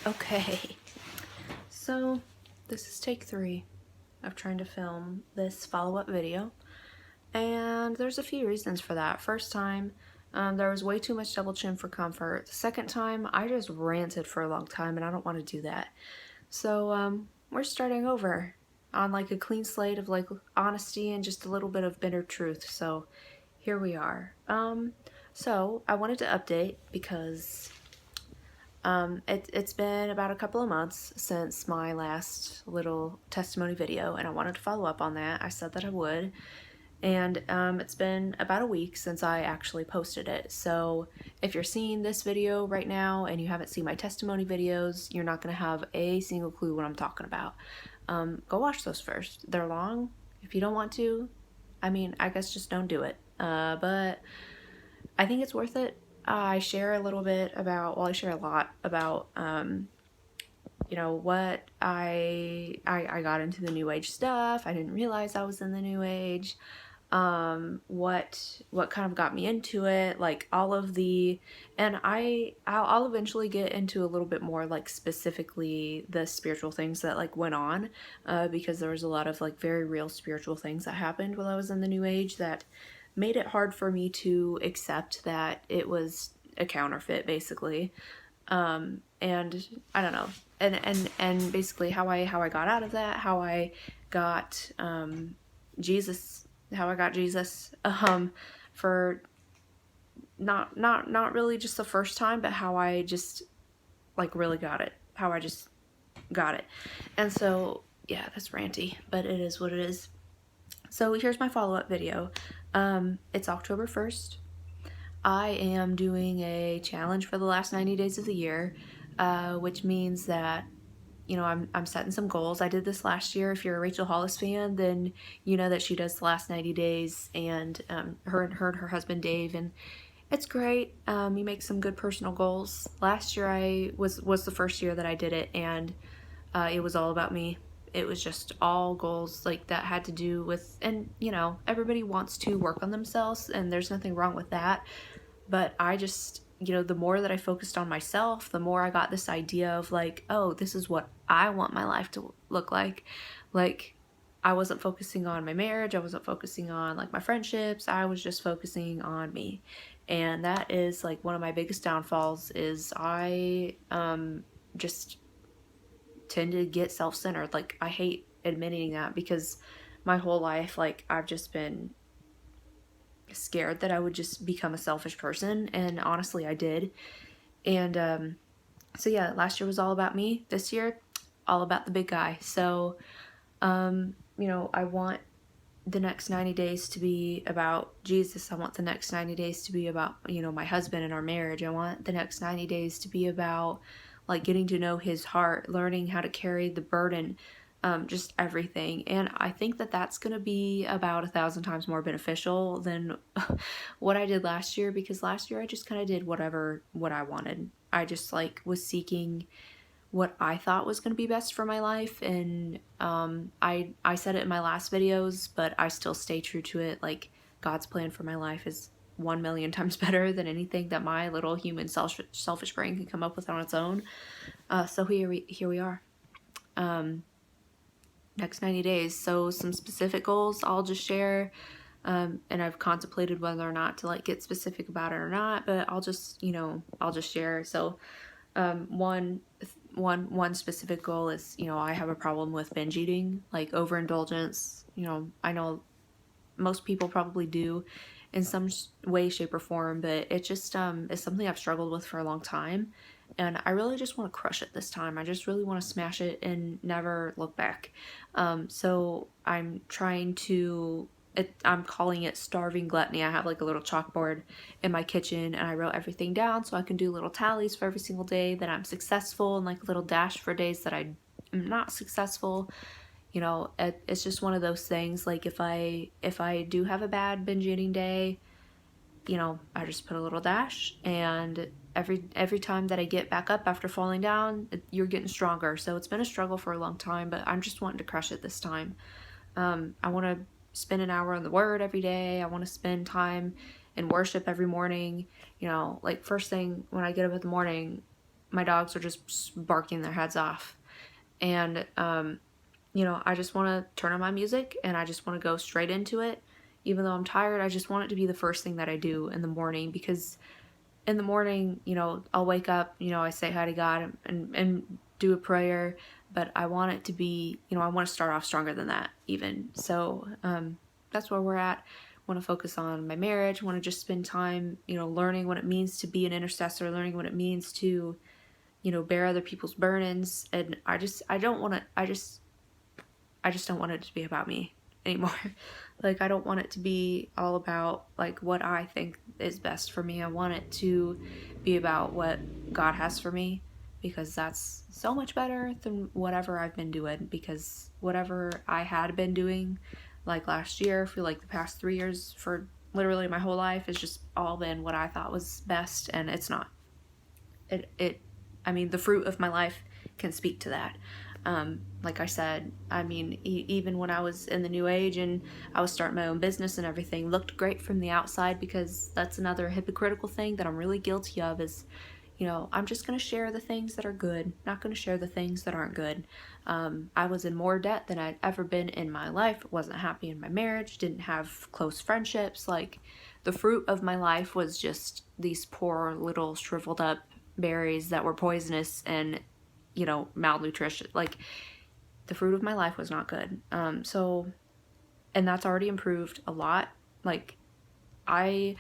Okay, so this is take 3 of trying to film this follow-up video, and there's a few reasons for that. First time, there was way too much double chin for comfort. The second time, I just ranted for a long time, and I don't want to do that. So we're starting over on like a clean slate of like honesty and just a little bit of bitter truth. So here we are. So I wanted to update because it's been about a couple of months since my last little testimony video, and I wanted to follow up on that. I said that I would, and it's been about a week since I actually posted it. So if you're seeing this video right now and you haven't seen my testimony videos, you're not going to have a single clue what I'm talking about. Go watch those first. They're long. If you don't want to, I mean, I guess just don't do it. But I think it's worth it. I share a little bit about, well, I share a lot about, what I got into the New Age stuff. I didn't realize I was in the New Age. What kind of got me into it, like all of the, and I'll eventually get into a little bit more like specifically the spiritual things that like went on, because there was a lot of like very real spiritual things that happened while I was in the New Age that made it hard for me to accept that it was a counterfeit, basically. And I don't know, and basically how I got out of that, how I got Jesus, for not really just the first time, but how I just like really got it, how I just got it. And so yeah, that's ranty, but it is what it is. So here's my follow-up video. It's October 1st. I am doing a challenge for the last 90 days of the year, which means that, I'm setting some goals. I did this last year. If you're a Rachel Hollis fan, then you know that she does the last 90 days, and her husband Dave, and it's great. You make some good personal goals. Last year I was the first year that I did it, and it was all about me. It was just all goals like that had to do with, and everybody wants to work on themselves, and there's nothing wrong with that. But I just, the more that I focused on myself, the more I got this idea of like, oh, this is what I want my life to look like. Like, I wasn't focusing on my marriage. I wasn't focusing on like my friendships. I was just focusing on me. And that is like one of my biggest downfalls is I just tend to get self-centered. Like, I hate admitting that because my whole life, like, I've just been scared that I would just become a selfish person, and honestly I did. And so yeah, last year was all about me. This year, all about the big guy. So I want the next 90 days to be about Jesus. I want the next 90 days to be about, my husband and our marriage. I want the next 90 days to be about like getting to know his heart, learning how to carry the burden, just everything. And I think that that's going to be about 1,000 times more beneficial than what I did last year, because last year I just kind of did what I wanted. I just like was seeking what I thought was going to be best for my life, and I said it in my last videos, but I still stay true to it. Like, God's plan for my life is 1,000,000 times better than anything that my little human selfish brain can come up with on its own. So here we are. Next 90 days. So some specific goals I'll just share, and I've contemplated whether or not to like get specific about it or not, but I'll just share. So one specific goal is, I have a problem with binge eating, like overindulgence. I know most people probably do in some way, shape, or form, but it just is something I've struggled with for a long time, and I really just want to crush it this time. I just really want to smash it and never look back. So I'm trying to, I'm calling it starving gluttony. I have like a little chalkboard in my kitchen, and I wrote everything down so I can do little tallies for every single day that I'm successful, and like a little dash for days that I am not successful. It's just one of those things. Like, if I do have a bad binge eating day, I just put a little dash, and every time that I get back up after falling down, you're getting stronger. So it's been a struggle for a long time, but I'm just wanting to crush it this time. I want to spend an hour in the Word every day. I want to spend time in worship every morning. Like, first thing when I get up in the morning, my dogs are just barking their heads off. And, you know, I just want to turn on my music and I just want to go straight into it. Even though I'm tired, I just want it to be the first thing that I do in the morning, because in the morning, you know, I'll wake up, you know, I say hi to God and do a prayer, but I want it to be, you know, I want to start off stronger than that even. So, that's where we're at. I want to focus on my marriage. I want to just spend time, you know, learning what it means to be an intercessor, learning what it means to, you know, bear other people's burdens. And I just don't want it to be about me anymore. Like, I don't want it to be all about like what I think is best for me. I want it to be about what God has for me, because that's so much better than whatever I've been doing. Because whatever I had been doing like last year, for like the past 3 years, for literally my whole life, has just all been what I thought was best, and it's not. I mean, the fruit of my life can speak to that. Like I said, I mean, even when I was in the new age and I was starting my own business and everything, looked great from the outside, because that's another hypocritical thing that I'm really guilty of is, you know, I'm just going to share the things that are good, not going to share the things that aren't good. I was in more debt than I'd ever been in my life. Wasn't happy in my marriage, didn't have close friendships. Like, the fruit of my life was just these poor little shriveled up berries that were poisonous and, you know, malnutrition. Like, the fruit of my life was not good. And that's already improved a lot. Like, I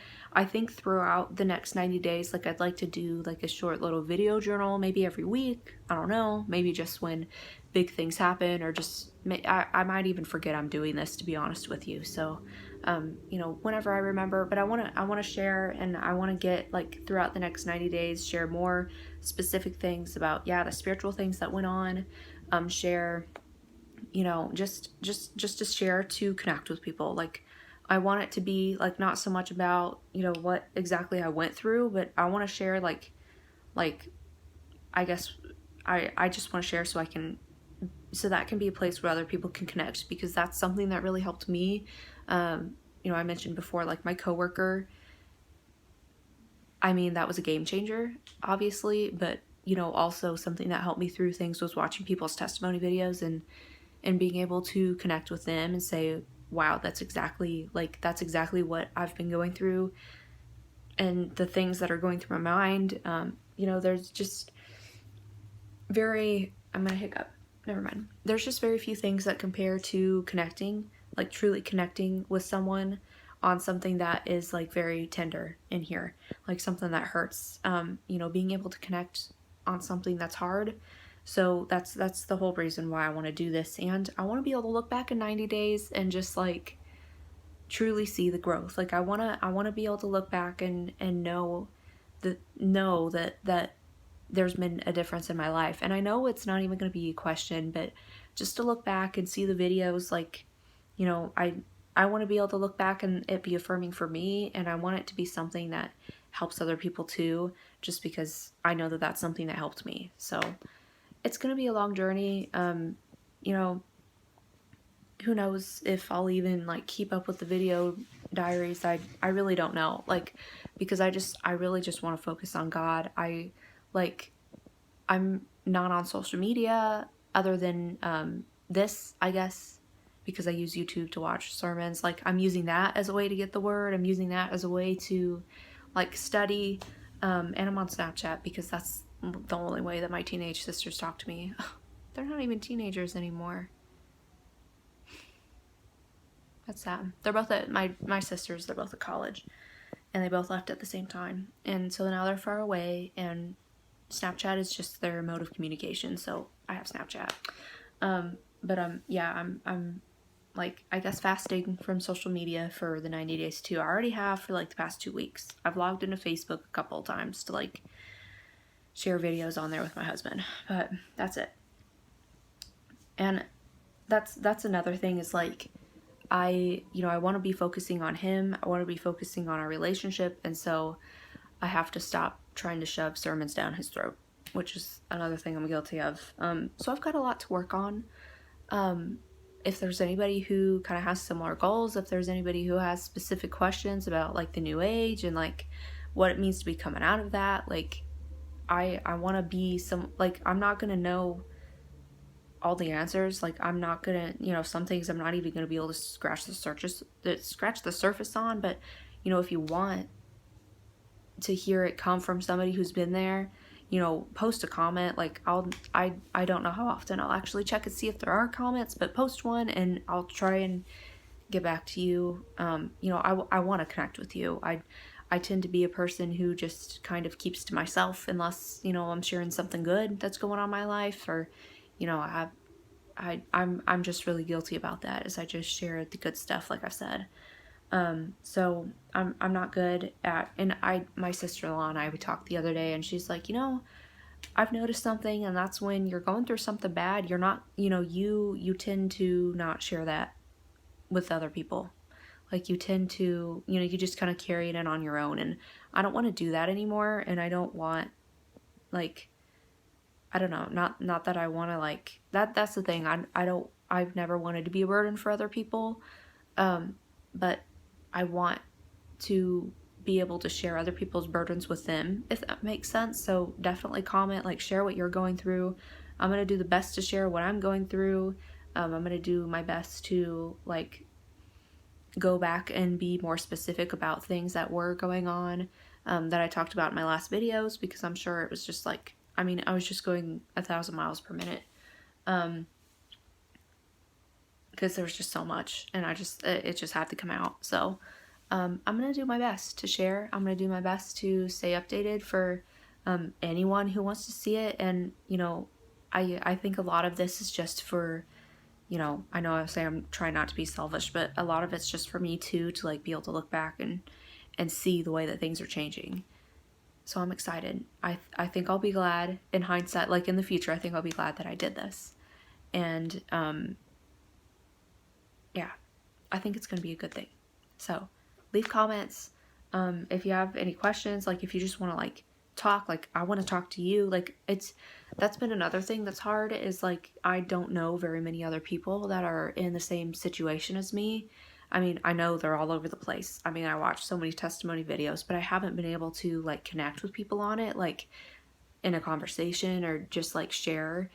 think throughout the next 90 days, like, I'd like to do like a short little video journal, maybe every week. I don't know, maybe just when big things happen, or just, I might even forget I'm doing this, to be honest with you. So, you know, whenever I remember, but I want to share, and I want to get, like, throughout the next 90 days, share more specific things about, the spiritual things that went on, share, you know, just to share, to connect with people. Like, I want it to be like not so much about, you know, what exactly I went through, but I want to share like I guess I just want to share so that can be a place where other people can connect, because that's something that really helped me. You know, I mentioned before, like, my coworker, I mean, that was a game changer, obviously, but, you know, also something that helped me through things was watching people's testimony videos and being able to connect with them and say, wow, that's exactly what I've been going through, and the things that are going through my mind. You know, there's just I'm gonna hiccup. Never mind. There's just very few things that compare to connecting, like truly connecting with someone on something that is like very tender in here, like something that hurts. You know, being able to connect on something that's hard. So that's the whole reason why I want to do this. And I want to be able to look back in 90 days and just like truly see the growth. Like, I want to be able to look back and know that there's been a difference in my life. And I know it's not even going to be a question, but just to look back and see the videos, like, you know, I want to be able to look back and it be affirming for me, and I want it to be something that helps other people too, just because I know that that's something that helped me. So it's going to be a long journey. You know, who knows if I'll even like keep up with the video diaries. I really don't know, like, because I really just want to focus on God. I'm not on social media other than this, I guess, because I use YouTube to watch sermons. Like, I'm using that as a way to get the word. I'm using that as a way to like study, and I'm on Snapchat because that's the only way that my teenage sisters talk to me. They're not even teenagers anymore. That's sad. They're both at my sisters, they're both at college, and they both left at the same time, and so now they're far away, and Snapchat is just their mode of communication. So I have Snapchat. I'm like, I guess, fasting from social media for the 90 days too. I already have for like the past 2 weeks. I've logged into Facebook a couple of times to like share videos on there with my husband, but that's it. And that's another thing, is like, I want to be focusing on him. I want to be focusing on our relationship. And so I have to stop trying to shove sermons down his throat, which is another thing I'm guilty of. So I've got a lot to work on. If there's anybody who kind of has similar goals, if there's anybody who has specific questions about like the new age and like what it means to be coming out of that, like, I want to be some, like, I'm not going to know all the answers. Like, I'm not going to, you know, some things I'm not even going to be able to scratch the surface on. But, you know, if you want to hear it come from somebody who's been there, you know, post a comment. Like, I don't know how often I'll actually check and see if there are comments, but post one and I'll try and get back to you. You know, I want to connect with you. I tend to be a person who just kind of keeps to myself unless, you know, I'm sharing something good that's going on in my life, or, you know, I'm just really guilty about that, as I just share the good stuff, like I've said. So I'm not good at, and my sister-in-law and I, we talked the other day, and she's like, you know, I've noticed something, and that's when you're going through something bad, you're not, you know, you tend to not share that with other people. Like, you tend to, you know, you just kind of carry it in on your own, and I don't want to do that anymore, and I don't want, like, I don't know, not that I want to, like, that's the thing, I've never wanted to be a burden for other people, but I want to be able to share other people's burdens with them, if that makes sense. So definitely comment, like, share what you're going through. I'm going to do the best to share what I'm going through. I'm going to do my best to, like, go back and be more specific about things that were going on, that I talked about in my last videos, because I'm sure it was just like, I mean, I was just going 1,000 miles per minute, because there was just so much, and it just had to come out. So I'm going to do my best to share. I'm going to do my best to stay updated for anyone who wants to see it. And, you know, I think a lot of this is just for, you know, I know I say I'm trying not to be selfish, but a lot of it's just for me too, to, like, be able to look back and see the way that things are changing. So I'm excited. I think I'll be glad in hindsight, like in the future, I think I'll be glad that I did this. And yeah, I think it's going to be a good thing. So leave comments. If you have any questions, like if you just want to, like, talk, like, I want to talk to you, like, that's been another thing that's hard, is, like, I don't know very many other people that are in the same situation as me. I mean, I know they're all over the place. I mean, I watch so many testimony videos, but I haven't been able to, like, connect with people on it, like, in a conversation, or just, like, share,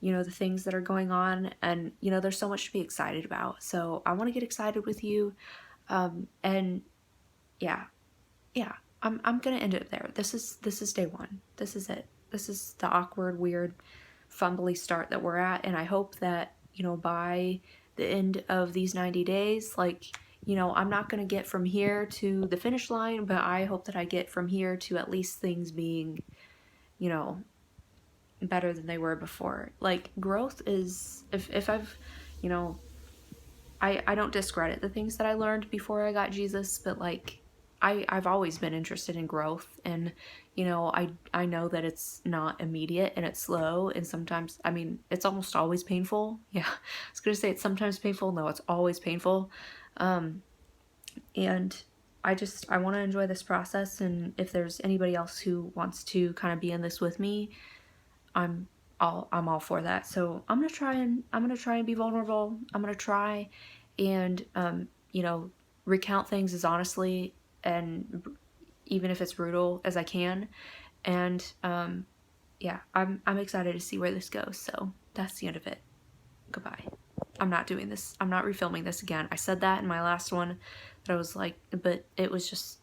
you know, the things that are going on. And, you know, there's so much to be excited about. So I want to get excited with you. And yeah, I'm gonna end it there. This is day one. This is it. This is the awkward, weird, fumbly start that we're at. And I hope that, you know, by the end of these 90 days, like, you know, I'm not gonna get from here to the finish line, but I hope that I get from here to at least things being, you know, better than they were before. Like, growth is, if I've, you know, I don't discredit the things that I learned before I got Jesus, but, like, I've always been interested in growth, and, you know, I know that it's not immediate, and it's slow, and sometimes, I mean, it's almost always painful. Yeah, I was gonna say it's sometimes painful. No, it's always painful. And I want to enjoy this process, and if there's anybody else who wants to kind of be in this with me, I'm all for that. So I'm gonna try and be vulnerable. I'm gonna try and you know, recount things as honestly and even if it's brutal as I can. And yeah, I'm excited to see where this goes. So that's the end of it. Goodbye. I'm not doing this. I'm not refilming this again. I said that in my last one, that I was like, but it was just,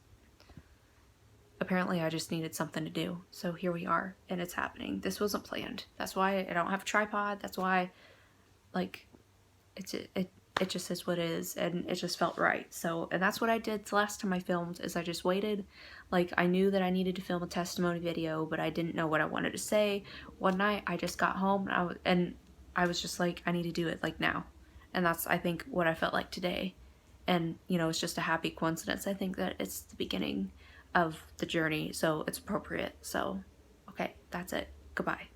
apparently I just needed something to do. So here we are, and it's happening. This wasn't planned. That's why I don't have a tripod. That's why, like, it just is what it is, and it just felt right. So, and that's what I did the last time I filmed, is I just waited. Like, I knew that I needed to film a testimony video, but I didn't know what I wanted to say. One night I just got home, and I was just like, I need to do it, like, now. And that's, I think, what I felt like today. And, you know, it's just a happy coincidence. I think that it's the beginning of the journey, so it's appropriate. So, okay, that's it. Goodbye.